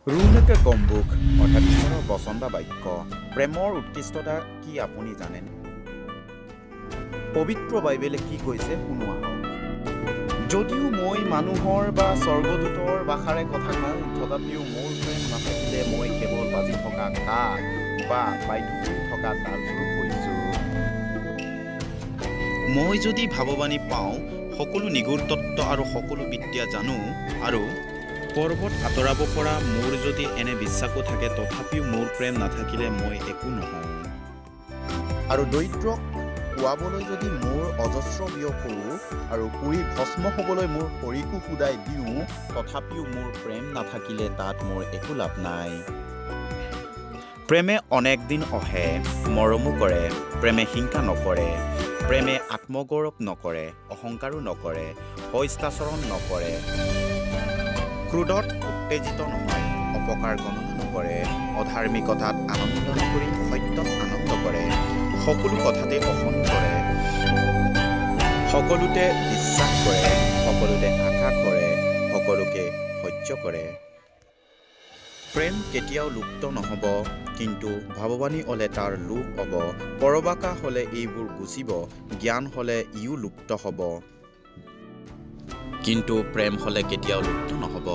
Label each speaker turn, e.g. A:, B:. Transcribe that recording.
A: ৰুণকে গম্বুক অৰ্থাৎ ঈশ্বৰৰ বচন বা বাক্য প্ৰেমৰ উৎকৃষ্টতা কি আপুনি জানেনে? পবিত্ৰ বাইবেলে কি কৈছে শুনোৱা হওক। যদিও মই মানুহৰ বা স্বৰ্গদূতৰ ভাষাৰে কথা কওঁ, তথাপিও মোৰ প্ৰেম নাথাকিলে মই কেৱল বাজি থকা কাঠ বা বাদ্য থকা তালস্বৰূপ হৈছোঁ। মই যদি ভাৱবাণী পাওঁ, সকলো নিগূঢ় তত্ত্ব আৰু সকলো বিদ্যা জানো, আৰু পৰ্বত আঁতৰাব পৰা মোৰ যদি এনে বিশ্বাসো থাকে, তথাপিও মোৰ প্ৰেম নাথাকিলে মই একো নহওঁ। আৰু দৰিদ্ৰক খোৱাবলৈ যদি মোৰ অজস্ৰ ব্যয় কৰোঁ আৰু পুৰি ভস্ম হ'বলৈ মোৰ শৰীৰকো শুদাই দিওঁ, তথাপিও মোৰ প্ৰেম নাথাকিলে তাত মোৰ একো লাভ নাই। প্ৰেমে অনেক দিন অহে, মৰমো কৰে, প্ৰেমে হিংসা নকৰে, প্ৰেমে আত্মগৌৰৱ নকৰে, অহংকাৰো নকৰে, হস্তাচৰণ নকৰে, ক্ৰোধত উত্তেজিত নহয়, অপকাৰ গণনা নকৰে, অধাৰ্মিকতাত আনন্দ নকৰি সত্যত আনন্দ কৰে, সকলো কথাতে অসন্তুষ্ট কৰে, সকলোতে বিশ্বাস কৰে, সকলোতে আশা কৰে, সকলোকে সহ্য কৰে। প্ৰেম কেতিয়াও লুপ্ত নহ'ব, কিন্তু ভাৱবাণী হ'লে তাৰ লোপ হ'ব, পৰবাকা হ'লে এইবোৰ গুচিব, জ্ঞান হ'লে ইও লুপ্ত হ'ব, কিন্তু প্ৰেম হ'লে কেতিয়াও লুপ্ত নহ'ব।